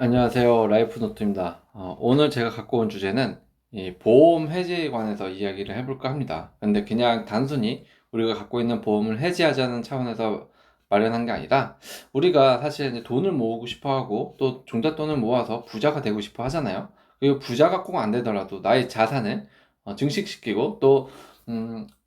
안녕하세요. 라이프노트입니다. 오늘 제가 갖고 온 주제는 이 보험 해지에 관해서 이야기를 해볼까 합니다. 근데 그냥 단순히 우리가 갖고 있는 보험을 해지하자는 차원에서 마련한 게 아니라 우리가 사실 이제 돈을 모으고 싶어 하고 또 종잣돈을 모아서 부자가 되고 싶어 하잖아요. 그리고 부자가 꼭 안 되더라도 나의 자산을 증식시키고 또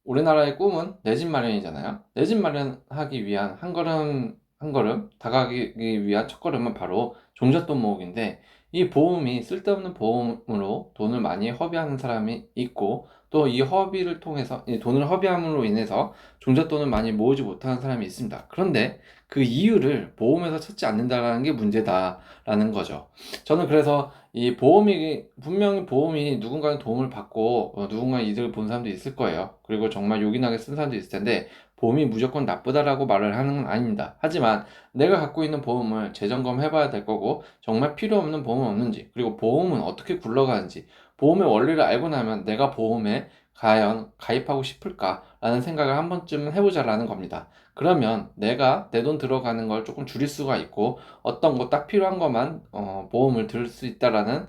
우리나라의 꿈은 내 집 마련이잖아요. 내 집 마련하기 위한 한 걸음 한 걸음 다가가기 위한 첫걸음은 바로 종잣돈 모으기인데, 이 보험이 쓸데없는 보험으로 돈을 많이 허비하는 사람이 있고, 또 이 허비를 통해서 이 돈을 허비함으로 인해서 종잣돈을 많이 모으지 못하는 사람이 있습니다. 그런데 그 이유를 보험에서 찾지 않는다는 게 문제다라는 거죠. 저는 그래서 이 보험이 분명히 보험이 누군가의 도움을 받고 누군가의 이득을 본 사람도 있을 거예요. 그리고 정말 요긴하게 쓴 사람도 있을 텐데, 보험이 무조건 나쁘다라고 말을 하는 건 아닙니다. 하지만 내가 갖고 있는 보험을 재점검해 봐야 될 거고, 정말 필요 없는 보험은 없는지, 그리고 보험은 어떻게 굴러가는지, 보험의 원리를 알고 나면 내가 보험에 과연 가입하고 싶을까라는 생각을 한 번쯤은 해보자라는 겁니다. 그러면 내가 내 돈 들어가는 걸 조금 줄일 수가 있고, 어떤 거 딱 필요한 것만 보험을 들 수 있다라는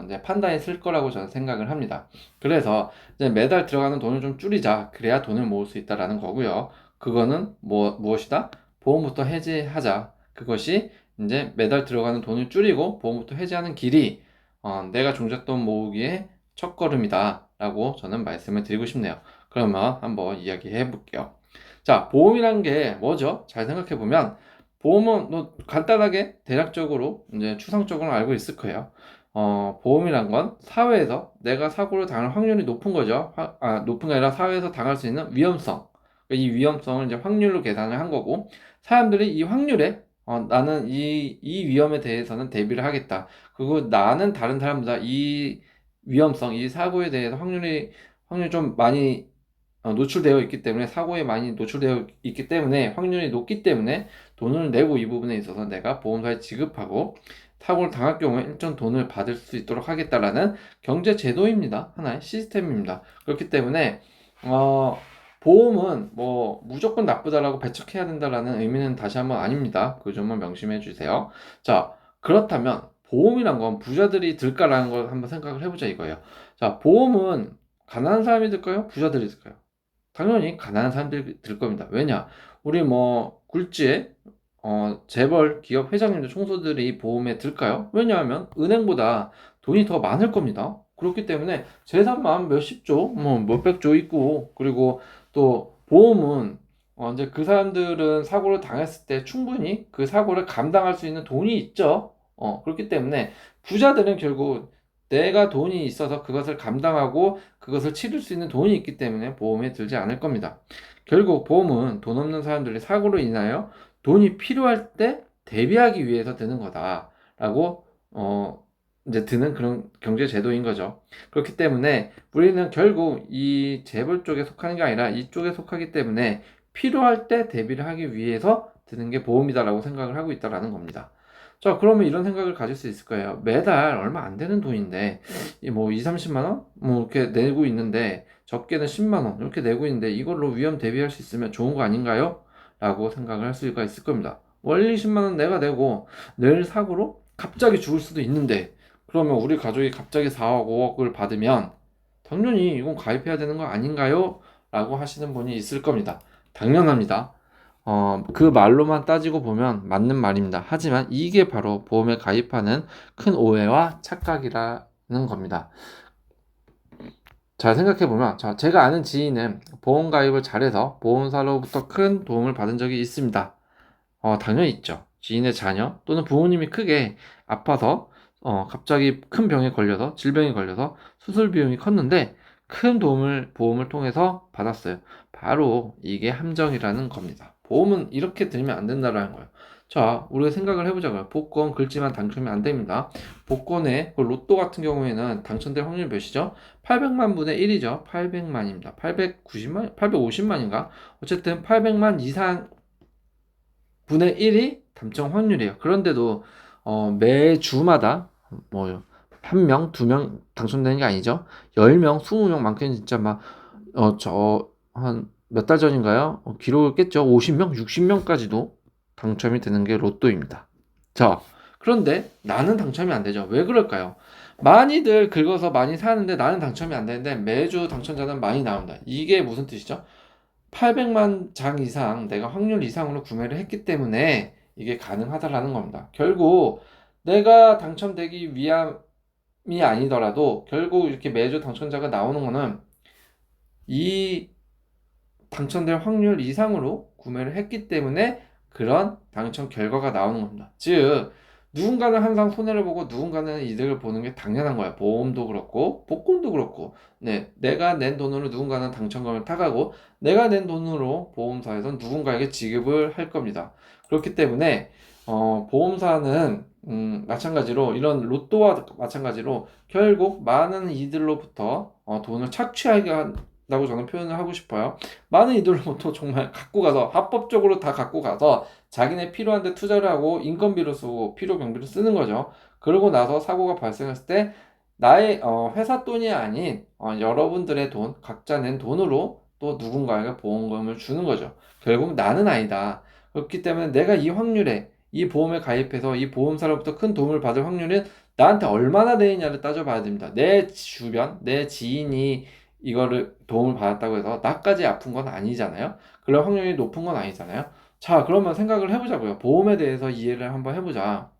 이제 판단이 쓸 거라고 저는 생각을 합니다. 그래서 이제 매달 들어가는 돈을 좀 줄이자. 그래야 돈을 모을 수 있다라는 거고요. 그거는 무엇이다? 보험부터 해지하자. 그것이 이제 매달 들어가는 돈을 줄이고 보험부터 해지하는 길이 내가 종잣돈 모으기의 첫걸음이다 라고 저는 말씀을 드리고 싶네요. 그러면 한번 이야기해 볼게요. 자, 보험이란 게 뭐죠? 잘 생각해 보면 보험은 간단하게 대략적으로 이제 추상적으로 알고 있을 거예요. 보험이란 건 사회에서 내가 사고를 당할 확률이 높은 거죠. 높은 게 아니라 사회에서 당할 수 있는 위험성. 이 위험성을 이제 확률로 계산을 한 거고, 사람들이 이 확률에 나는 이 위험에 대해서는 대비를 하겠다. 그리고 나는 다른 사람보다 이 위험성, 이 사고에 대해서 확률이 좀 많이 노출되어 있기 때문에, 사고에 많이 노출되어 있기 때문에 확률이 높기 때문에 돈을 내고 이 부분에 있어서 내가 보험사에 지급하고 사고를 당할 경우에 일정 돈을 받을 수 있도록 하겠다라는 경제 제도입니다. 하나의 시스템입니다. 그렇기 때문에 보험은 뭐 무조건 나쁘다라고 배척해야 된다라는 의미는 다시 한번 아닙니다. 그 점만 명심해 주세요. 자, 그렇다면 보험이란 건 부자들이 들까라는 걸 한번 생각을 해보자 이거예요. 자, 보험은 가난한 사람이 들까요? 부자들이 들까요? 당연히 가난한 사람들이 들 겁니다. 왜냐? 우리 뭐 굴지의 재벌 기업 회장님들 총수들이 보험에 들까요? 왜냐하면 은행보다 돈이 더 많을 겁니다. 그렇기 때문에 재산만 몇십 조, 뭐 몇백 조 있고, 그리고 또 보험은 이제 그 사람들은 사고를 당했을 때 충분히 그 사고를 감당할 수 있는 돈이 있죠. 그렇기 때문에 부자들은 결국 내가 돈이 있어서 그것을 감당하고 그것을 치를 수 있는 돈이 있기 때문에 보험에 들지 않을 겁니다. 결국 보험은 돈 없는 사람들이 사고로 인하여 돈이 필요할 때 대비하기 위해서 드는 거다라고 이제 드는 그런 경제 제도인 거죠. 그렇기 때문에 우리는 결국 이 재벌 쪽에 속하는 게 아니라 이쪽에 속하기 때문에 필요할 때 대비를 하기 위해서 드는 게 보험이다라고 생각을 하고 있다라는 겁니다. 자, 그러면 이런 생각을 가질 수 있을 거예요. 매달 얼마 안 되는 돈인데, 뭐 2, 30만 원? 뭐 이렇게 내고 있는데, 적게는 10만 원 이렇게 내고 있는데, 이걸로 위험 대비할 수 있으면 좋은 거 아닌가요? 라고 생각을 할 수가 있을 겁니다. 원리 10만 원 내가 내고, 내일 사고로 갑자기 죽을 수도 있는데, 그러면 우리 가족이 갑자기 4억, 5억을 받으면, 당연히 이건 가입해야 되는 거 아닌가요? 라고 하시는 분이 있을 겁니다. 당연합니다. 그 말로만 따지고 보면 맞는 말입니다. 하지만 이게 바로 보험에 가입하는 큰 오해와 착각이라는 겁니다. 잘 생각해보면, 자, 제가 아는 지인은 보험 가입을 잘해서 보험사로부터 큰 도움을 받은 적이 있습니다. 당연히 있죠. 지인의 자녀 또는 부모님이 크게 아파서 갑자기 큰 병에 걸려서 질병에 걸려서 수술 비용이 컸는데 큰 도움을 보험을 통해서 받았어요. 바로 이게 함정이라는 겁니다. 보험은 이렇게 들면 안 된다라는 거예요. 자, 우리가 생각을 해보자고요. 복권 긁지만 당첨이 안 됩니다. 복권의 그 로또 같은 경우에는 당첨될 확률이 몇이죠? 800만 분의 1이죠. 800만입니다. 890만, 850만인가? 어쨌든 800만 이상 분의 1이 당첨 확률이에요. 그런데도 매주마다 뭐 한 명, 두 명 당첨되는 게 아니죠. 10명, 20명 많게는 진짜 막 한 몇 달 전인가요? 기록을 깼죠. 50명, 60명까지도 당첨이 되는 게 로또입니다. 자, 그런데 나는 당첨이 안 되죠. 왜 그럴까요? 많이들 긁어서 많이 사는데 나는 당첨이 안 되는데 매주 당첨자는 많이 나온다. 이게 무슨 뜻이죠? 800만 장 이상 내가 확률 이상으로 구매를 했기 때문에 이게 가능하다라는 겁니다. 결국 내가 당첨되기 위함이 아니더라도 결국 이렇게 매주 당첨자가 나오는 거는 이 당첨될 확률 이상으로 구매를 했기 때문에 그런 당첨 결과가 나오는 겁니다. 즉, 누군가는 항상 손해를 보고 누군가는 이득을 보는 게 당연한 거야. 보험도 그렇고, 복권도 그렇고, 네, 내가 낸 돈으로 누군가는 당첨금을 타가고, 내가 낸 돈으로 보험사에선 누군가에게 지급을 할 겁니다. 그렇기 때문에, 보험사는, 마찬가지로, 이런 로또와 마찬가지로, 결국 많은 이들로부터 돈을 착취하게 한다고 저는 표현을 하고 싶어요. 많은 이들로부터 정말 갖고 가서 합법적으로 다 갖고 가서 자기네 필요한 데 투자를 하고 인건비로 쓰고 필요 경비로 쓰는 거죠. 그러고 나서 사고가 발생했을 때 나의 회사 돈이 아닌 여러분들의 돈, 각자 낸 돈으로 또 누군가에게 보험금을 주는 거죠. 결국 나는 아니다. 그렇기 때문에 내가 이 확률에 이 보험에 가입해서 이 보험사로부터 큰 도움을 받을 확률은 나한테 얼마나 되느냐를 따져봐야 됩니다. 내 주변, 내 지인이 이거를 도움을 받았다고 해서 나까지 아픈 건 아니잖아요. 그럴 확률이 높은 건 아니잖아요. 자, 그러면 생각을 해보자고요. 보험에 대해서 이해를 한번 해보자.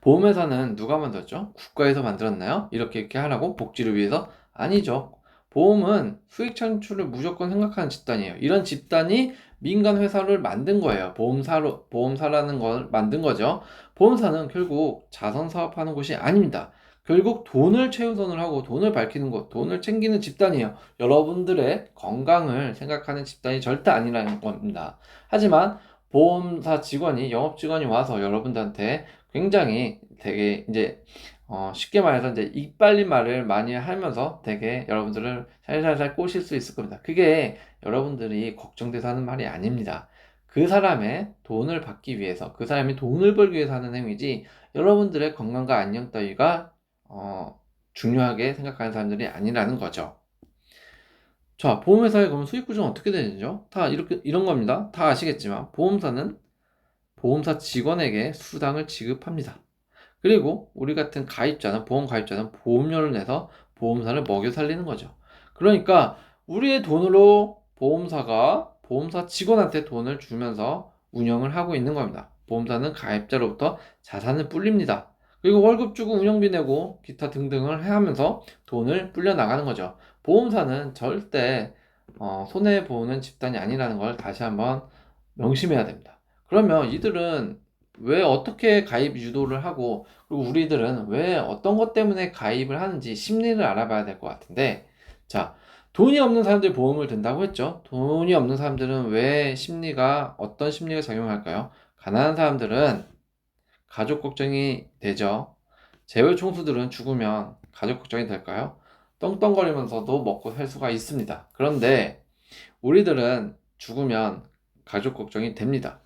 보험회사는 누가 만들었죠? 국가에서 만들었나요? 이렇게 하라고? 복지를 위해서? 아니죠. 보험은 수익 창출을 무조건 생각하는 집단이에요. 이런 집단이 민간 회사를 만든 거예요. 보험사라는 걸 만든 거죠. 보험사는 결국 자선 사업하는 곳이 아닙니다. 결국 돈을 최우선을 하고 돈을 밝히는 곳, 돈을 챙기는 집단이에요. 여러분들의 건강을 생각하는 집단이 절대 아니라는 겁니다. 하지만 보험사 직원이, 영업 직원이 와서 여러분들한테 굉장히 되게 이제 쉽게 말해서 이제 이빨린 말을 많이 하면서 되게 여러분들을 살살살 꼬실 수 있을 겁니다. 그게 여러분들이 걱정돼서 하는 말이 아닙니다. 그 사람의 돈을 받기 위해서, 그 사람이 돈을 벌기 위해서 하는 행위지 여러분들의 건강과 안녕 따위가 중요하게 생각하는 사람들이 아니라는 거죠. 자, 보험회사의 그럼 수익 구조는 어떻게 되죠? 다 이렇게 이런 겁니다. 다 아시겠지만 보험사는 보험사 직원에게 수당을 지급합니다. 그리고 우리 같은 가입자는, 보험 가입자는 보험료를 내서 보험사를 먹여 살리는 거죠. 그러니까 우리의 돈으로 보험사가 보험사 직원한테 돈을 주면서 운영을 하고 있는 겁니다. 보험사는 가입자로부터 자산을 불립니다. 그리고 월급 주고 운영비 내고 기타 등등을 하면서 돈을 불려 나가는 거죠. 보험사는 절대 손해보는 집단이 아니라는 걸 다시 한번 명심해야 됩니다. 그러면 이들은 왜 어떻게 가입 유도를 하고, 그리고 우리들은 왜 어떤 것 때문에 가입을 하는지 심리를 알아봐야 될 것 같은데, 자, 돈이 없는 사람들이 보험을 든다고 했죠. 돈이 없는 사람들은 왜 어떤 심리가 작용할까요? 가난한 사람들은 가족 걱정이 되죠. 재벌 총수들은 죽으면 가족 걱정이 될까요? 떵떵거리면서도 먹고 살 수가 있습니다. 그런데 우리들은 죽으면 가족 걱정이 됩니다.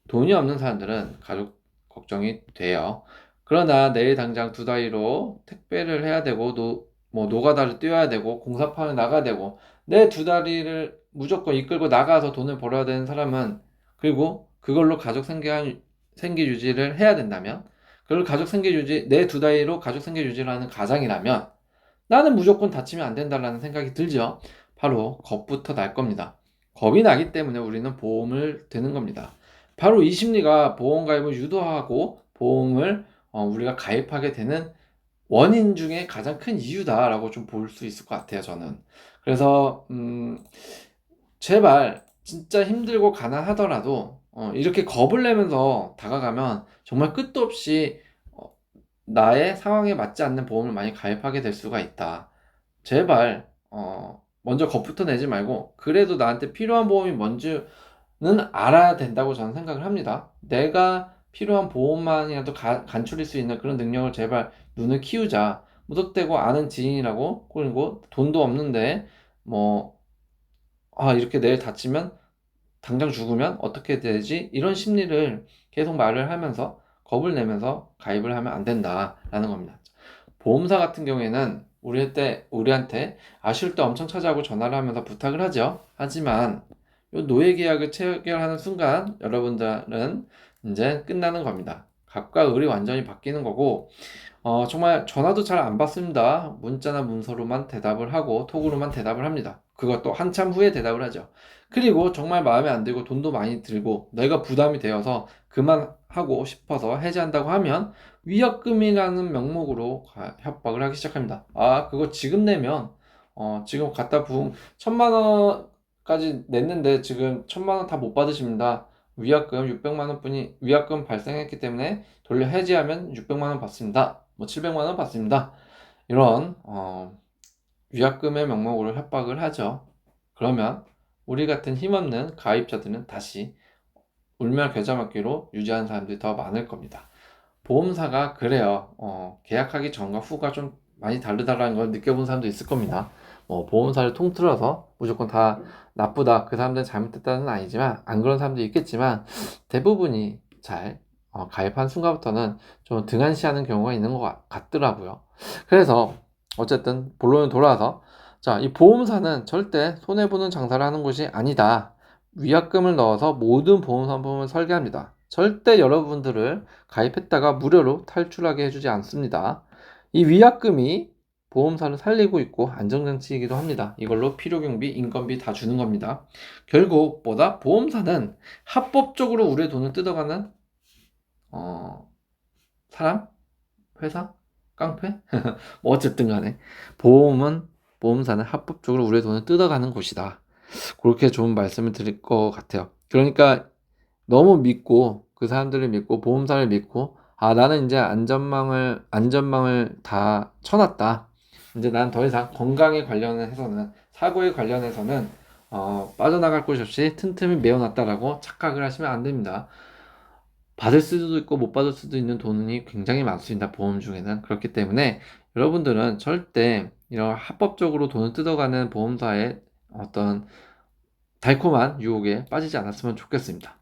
돈이 없는 사람들은 가족 걱정이 돼요. 그러나 내일 당장 두 다리로 택배를 해야 되고, 노가다를 뛰어야 되고, 공사판에 나가야 되고, 내 두 다리를 무조건 이끌고 나가서 돈을 벌어야 되는 사람은, 그리고 그걸로 생계 유지를 해야 된다면, 그걸 내 두 다리로 가족 생계 유지를 하는 가장이라면, 나는 무조건 다치면 안 된다라는 생각이 들죠. 바로 겁부터 날 겁니다. 겁이 나기 때문에 우리는 보험을 드는 겁니다. 바로 이 심리가 보험 가입을 유도하고 보험을 우리가 가입하게 되는 원인 중에 가장 큰 이유다라고 좀 볼 수 있을 것 같아요, 저는. 그래서 제발 진짜 힘들고 가난하더라도 이렇게 겁을 내면서 다가가면 정말 끝도 없이 나의 상황에 맞지 않는 보험을 많이 가입하게 될 수가 있다. 제발 먼저 겁부터 내지 말고 그래도 나한테 필요한 보험이 뭔지는 알아야 된다고 저는 생각을 합니다. 내가 필요한 보험만이라도 간추릴 수 있는 그런 능력을 제발 눈을 키우자. 무턱대고 아는 지인이라고, 그리고 돈도 없는데 이렇게 내일 다치면 당장 죽으면 어떻게 되지? 이런 심리를 계속 말을 하면서 겁을 내면서 가입을 하면 안 된다라는 겁니다. 보험사 같은 경우에는 우리한테 아쉬울 때 엄청 찾아오고 전화를 하면서 부탁을 하죠. 하지만 요 노예 계약을 체결하는 순간 여러분들은 이제 끝나는 겁니다. 갑과 을이 완전히 바뀌는 거고, 정말 전화도 잘 안 받습니다. 문자나 문서로만 대답을 하고 톡으로만 대답을 합니다. 그것도 한참 후에 대답을 하죠. 그리고 정말 마음에 안 들고 돈도 많이 들고 내가 부담이 되어서 그만하고 싶어서 해지한다고 하면 위약금이라는 명목으로 협박을 하기 시작합니다. 아, 그거 지금 내면 지금 갖다 부은 1,000만 원까지 냈는데 지금 1,000만 원 다 못 받으십니다. 위약금 600만 원뿐이 위약금 발생했기 때문에 돌려 해지하면 600만 원 받습니다. 뭐 700만 원 받습니다. 이런 위약금의 명목으로 협박을 하죠. 그러면 우리 같은 힘없는 가입자들은 다시 울며 겨자 먹기로 유지하는 사람들이 더 많을 겁니다. 보험사가 그래요. 계약하기 전과 후가 좀 많이 다르다라는 걸 느껴본 사람도 있을 겁니다. 보험사를 통틀어서 무조건 다 나쁘다, 그 사람들은 잘못했다는 아니지만, 안 그런 사람도 있겠지만, 대부분이 잘 가입한 순간부터는 좀 등한시하는 경우가 있는 것 같더라고요. 그래서 어쨌든 본론에 돌아와서, 자, 이 보험사는 절대 손해보는 장사를 하는 곳이 아니다. 위약금을 넣어서 모든 보험 상품을 설계합니다. 절대 여러분들을 가입했다가 무료로 탈출하게 해주지 않습니다. 이 위약금이 보험사를 살리고 있고 안정장치이기도 합니다. 이걸로 필요경비, 인건비 다 주는 겁니다. 결국 뭐다? 보험사는 합법적으로 우리의 돈을 뜯어가는 사람? 회사? 깡패? 뭐 어쨌든 간에 보험사는 합법적으로 우리의 돈을 뜯어가는 곳이다. 그렇게 좋은 말씀을 드릴 것 같아요. 그러니까 너무 믿고 그 사람들을 믿고 보험사를 믿고, 아, 나는 이제 안전망을 다 쳐놨다. 이제 난 더 이상 건강에 관련해서는, 사고에 관련해서는 빠져나갈 곳이 없이 튼튼히 메워놨다라고 착각을 하시면 안 됩니다. 받을 수도 있고 못 받을 수도 있는 돈이 굉장히 많습니다. 보험 중에는. 그렇기 때문에 여러분들은 절대 이런 합법적으로 돈을 뜯어가는 보험사의 어떤 달콤한 유혹에 빠지지 않았으면 좋겠습니다.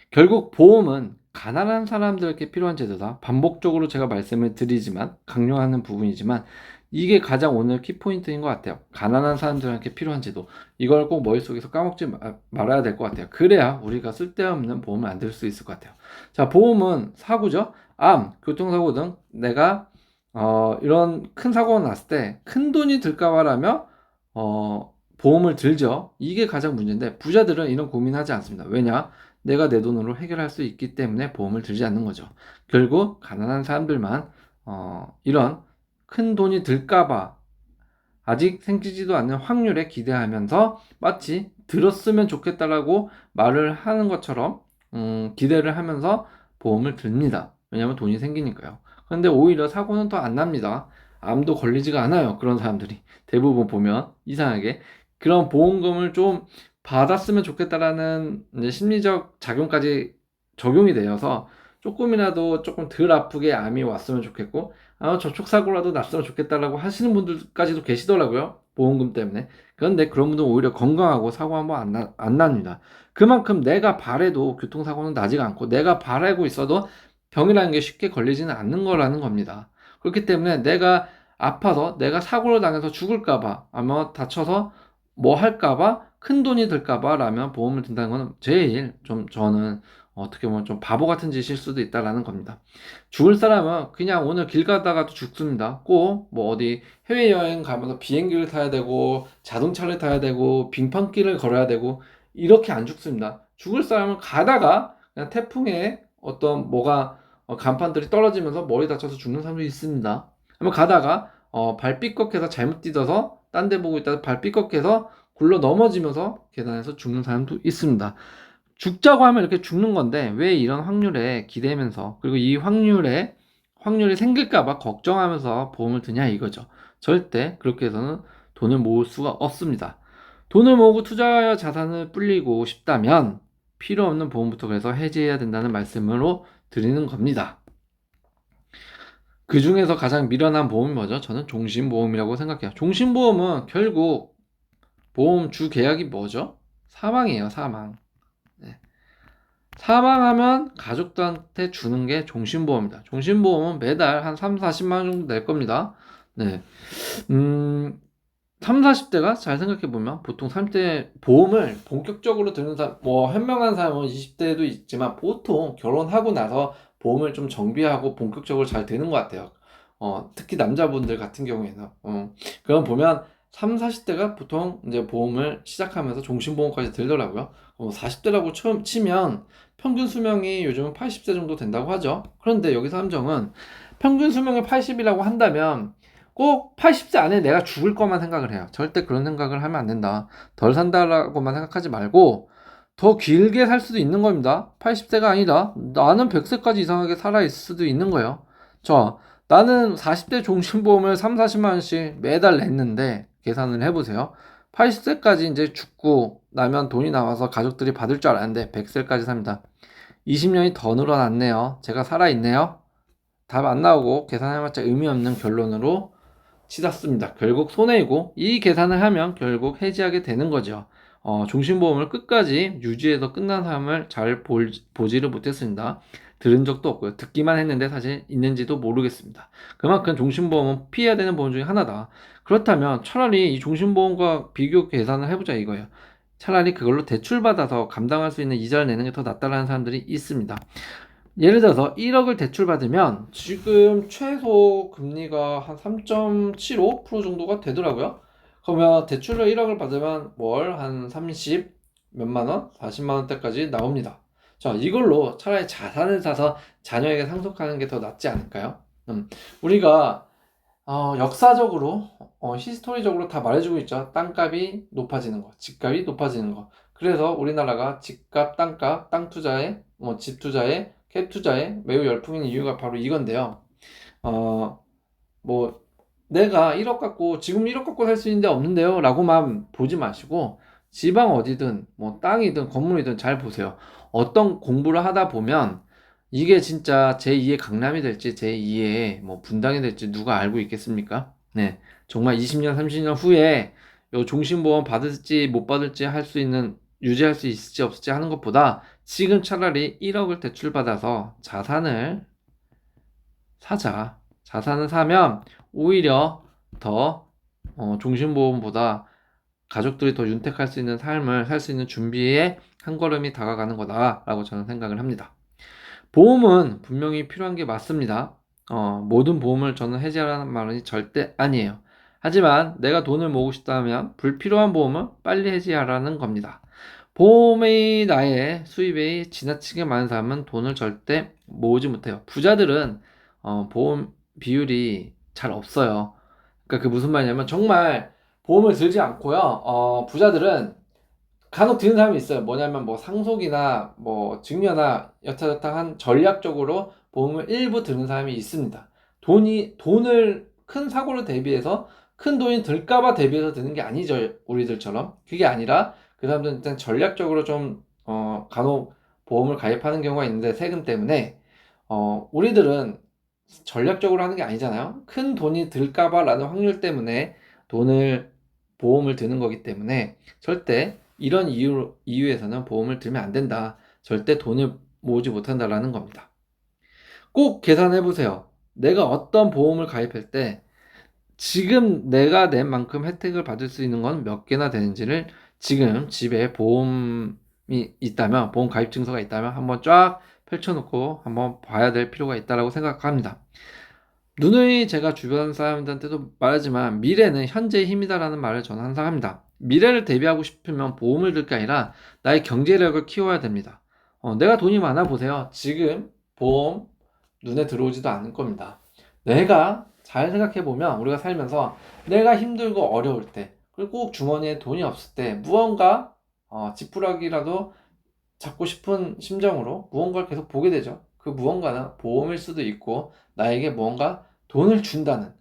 결국 보험은 가난한 사람들에게 필요한 제도다. 반복적으로 제가 말씀을 드리지만, 강조하는 부분이지만, 이게 가장 오늘 키포인트인 것 같아요. 가난한 사람들에게 필요한 제도. 이걸 꼭 머릿속에서 까먹지 말아야 될 것 같아요. 그래야 우리가 쓸데없는 보험을 안 들 수 있을 것 같아요. 자, 보험은 사고죠. 암, 교통사고 등 내가 이런 큰 사고가 났을 때 큰 돈이 들까봐라며 보험을 들죠. 이게 가장 문제인데, 부자들은 이런 고민하지 않습니다. 왜냐? 내가 내 돈으로 해결할 수 있기 때문에 보험을 들지 않는 거죠. 결국 가난한 사람들만 이런 큰 돈이 들까봐 아직 생기지도 않는 확률에 기대하면서 마치 들었으면 좋겠다라고 말을 하는 것처럼 기대를 하면서 보험을 듭니다. 왜냐하면 돈이 생기니까요. 그런데 오히려 사고는 더 안 납니다. 암도 걸리지가 않아요. 그런 사람들이 대부분 보면 이상하게 그런 보험금을 좀 받았으면 좋겠다라는 이제 심리적 작용까지 적용이 되어서 조금이라도 조금 덜 아프게 암이 왔으면 좋겠고, 저쪽 사고라도 났으면 좋겠다라고 하시는 분들까지도 계시더라고요. 보험금 때문에. 그런데 그런 분들은 오히려 건강하고 사고 한번 안 납니다. 그만큼 내가 바래도 교통사고는 나지가 않고, 내가 바라고 있어도 병이라는 게 쉽게 걸리지는 않는 거라는 겁니다. 그렇기 때문에 내가 아파서, 내가 사고를 당해서 죽을까봐, 아마 다쳐서 뭐 할까봐, 큰 돈이 들까봐 라면 보험을 든다는 건 제일 좀 저는 어떻게 보면 좀 바보 같은 짓일 수도 있다라는 겁니다. 죽을 사람은 그냥 오늘 길 가다가도 죽습니다. 꼭 뭐 어디 해외여행 가면서 비행기를 타야 되고 자동차를 타야 되고 빙판길을 걸어야 되고 이렇게 안 죽습니다. 죽을 사람은 가다가 그냥 태풍에 어떤 뭐가 간판들이 떨어지면서 머리 다쳐서 죽는 사람도 있습니다. 한번 가다가 발 삐걱해서 잘못 뛰어서 딴 데 보고 있다가 발 삐걱해서 굴러 넘어지면서 계단에서 죽는 사람도 있습니다. 죽자고 하면 이렇게 죽는 건데 왜 이런 확률에 기대면서, 그리고 이 확률이 생길까봐 걱정하면서 보험을 드냐 이거죠. 절대 그렇게 해서는 돈을 모을 수가 없습니다. 돈을 모으고 투자하여 자산을 불리고 싶다면 필요 없는 보험부터 그래서 해지해야 된다는 말씀으로 드리는 겁니다. 그 중에서 가장 미련한 보험이 뭐죠? 저는 종신보험이라고 생각해요. 종신보험은 결국 보험 주 계약이 뭐죠? 사망이에요, 사망. 네. 사망하면 가족들한테 주는 게 종신보험입니다. 종신보험은 매달 한 3, 40만 원 정도 낼 겁니다. 네. 3, 40대가 잘 생각해보면 보통 30대 보험을 본격적으로 드는 사람, 뭐 현명한 사람은 20대도 있지만 보통 결혼하고 나서 보험을 좀 정비하고 본격적으로 잘 드는 것 같아요. 특히 남자분들 같은 경우에는. 그럼 보면 3, 40대가 보통 이제 보험을 시작하면서 종신보험까지 들더라고요. 40대라고 처음 치면 평균 수명이 요즘은 80세 정도 된다고 하죠. 그런데 여기서 함정은 평균 수명이 80이라고 한다면 꼭 80세 안에 내가 죽을 것만 생각을 해요. 절대 그런 생각을 하면 안 된다. 덜 산다라고만 생각하지 말고 더 길게 살 수도 있는 겁니다. 80세가 아니다. 나는 100세까지 이상하게 살아있을 수도 있는 거예요. 자, 나는 40대 종신보험을 3, 40만 원씩 매달 냈는데 계산을 해보세요. 80세까지 이제 죽고 나면 돈이 나와서 가족들이 받을 줄 알았는데 100세까지 삽니다. 20년이 더 늘어났네요. 제가 살아있네요. 답 안 나오고 계산해봤자 의미 없는 결론으로 치닫습니다. 결국 손해이고 이 계산을 하면 결국 해지하게 되는 거죠. 종신보험을 끝까지 유지해서 끝난 사람을 잘 보지를 못했습니다. 들은 적도 없고요. 듣기만 했는데 사실 있는지도 모르겠습니다. 그만큼 종신보험은 피해야 되는 보험 중에 하나다. 그렇다면 차라리 이 종신보험과 비교 계산을 해보자 이거예요. 차라리 그걸로 대출받아서 감당할 수 있는 이자를 내는 게 더 낫다라는 사람들이 있습니다. 예를 들어서 1억을 대출받으면 지금 최소 금리가 한 3.75% 정도가 되더라고요. 그러면 대출을 1억을 받으면 월 한 30 몇만 원, 40만 원대까지 나옵니다. 자, 이걸로 차라리 자산을 사서 자녀에게 상속하는 게 더 낫지 않을까요? 우리가 역사적으로 히스토리적으로 다 말해주고 있죠. 땅값이 높아지는 거, 집값이 높아지는 거. 그래서 우리나라가 집값, 땅값, 땅 투자에, 집 투자에, 캡 투자에 매우 열풍인 이유가 바로 이건데요. 어, 뭐 내가 1억 갖고 지금 1억 갖고 살 수 있는데 없는데요 라고만 보지 마시고 지방 어디든 뭐 땅이든 건물이든 잘 보세요. 어떤 공부를 하다 보면 이게 진짜 제2의 강남이 될지 제2의 뭐 분당이 될지 누가 알고 있겠습니까? 네, 정말 20년 30년 후에 요 종신보험 받을지 못 받을지 할 수 있는 유지할 수 있을지 없을지 하는 것보다 지금 차라리 1억을 대출받아서 자산을 사자. 자산을 사면 오히려 더 종신보험보다 가족들이 더 윤택할 수 있는 삶을 살 수 있는 준비에 한 걸음이 다가가는 거다라고 저는 생각을 합니다. 보험은 분명히 필요한 게 맞습니다. 모든 보험을 저는 해지하라는 말은 절대 아니에요. 하지만 내가 돈을 모으고 싶다면 불필요한 보험은 빨리 해지하라는 겁니다. 보험의 나의 수입이 지나치게 많은 사람은 돈을 절대 모으지 못해요. 부자들은 보험 비율이 잘 없어요. 그러니까 그 무슨 말이냐면 정말 보험을 들지 않고요. 부자들은 간혹 드는 사람이 있어요. 뭐냐면 뭐 상속이나 뭐 증여나 여타저타한 전략적으로 보험을 일부 드는 사람이 있습니다. 돈을 큰 사고를 대비해서 큰 돈이 들까봐 대비해서 드는 게 아니죠. 우리들처럼. 그게 아니라 그 사람들은 일단 전략적으로 좀 간혹 보험을 가입하는 경우가 있는데 세금 때문에 우리들은 전략적으로 하는 게 아니잖아요. 큰 돈이 들까봐 라는 확률 때문에 돈을 보험을 드는 거기 때문에 절대 이런 이유에서는 보험을 들면 안 된다. 절대 돈을 모으지 못한다라는 겁니다. 꼭 계산해 보세요. 내가 어떤 보험을 가입할 때 지금 내가 낸 만큼 혜택을 받을 수 있는 건 몇 개나 되는지를 지금 집에 보험이 있다면, 보험 가입 증서가 있다면 한번 쫙 펼쳐놓고 한번 봐야 될 필요가 있다고 생각합니다. 누누이 제가 주변 사람들한테도 말하지만 미래는 현재의 힘이다라는 말을 저는 항상 합니다. 미래를 대비하고 싶으면 보험을 들 게 아니라 나의 경제력을 키워야 됩니다. 내가 돈이 많아 보세요. 지금 보험 눈에 들어오지도 않을 겁니다. 내가 잘 생각해 보면 우리가 살면서 내가 힘들고 어려울 때 그리고 꼭 주머니에 돈이 없을 때 무언가 지푸라기라도 잡고 싶은 심정으로 무언가를 계속 보게 되죠. 그 무언가는 보험일 수도 있고 나에게 무언가 돈을 준다는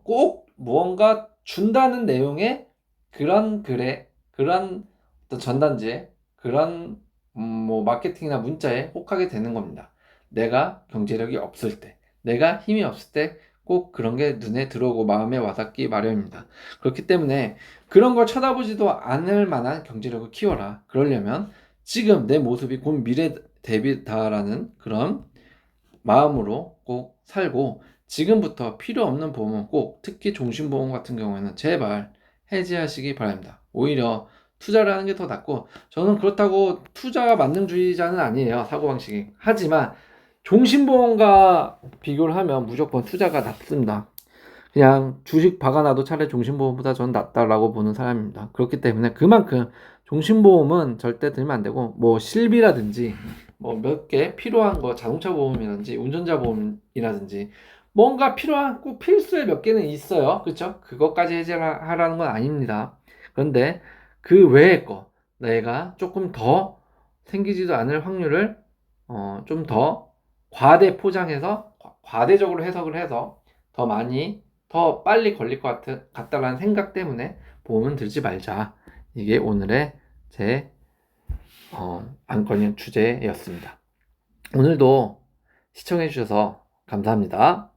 꼭 무언가 준다는 내용의 그런 글에 그런 어떤 전단지에 그런 뭐 마케팅이나 문자에 혹하게 되는 겁니다. 내가 경제력이 없을 때, 내가 힘이 없을 때 꼭 그런 게 눈에 들어오고 마음에 와닿기 마련입니다. 그렇기 때문에 그런 걸 쳐다보지도 않을 만한 경제력을 키워라. 그러려면 지금 내 모습이 곧 미래 대비다라는 그런 마음으로 꼭 살고 지금부터 필요 없는 보험은 꼭 특히 종신보험 같은 경우에는 제발 해지하시기 바랍니다. 오히려 투자를 하는 게 더 낫고, 저는 그렇다고 투자 만능주의자는 아니에요, 사고방식이. 하지만 종신보험과 비교를 하면 무조건 투자가 낫습니다. 그냥 주식 박아놔도 차라리 종신보험보다 전 낫다라고 보는 사람입니다. 그렇기 때문에 그만큼 종신보험은 절대 들면 안 되고, 뭐 실비라든지 뭐 몇 개 필요한 거, 자동차 보험이라든지 운전자 보험이라든지 뭔가 필요한 꼭 필수의 몇 개는 있어요. 그렇죠? 그것까지 해결하라는 건 아닙니다. 그런데 그 외의 거, 내가 조금 더 생기지도 않을 확률을 좀 더 과대 포장해서 과대적으로 해석을 해서 더 많이 더 빨리 걸릴 것 같다라는 생각 때문에 보험은 들지 말자. 이게 오늘의 제 안건의 주제였습니다. 오늘도 시청해 주셔서 감사합니다.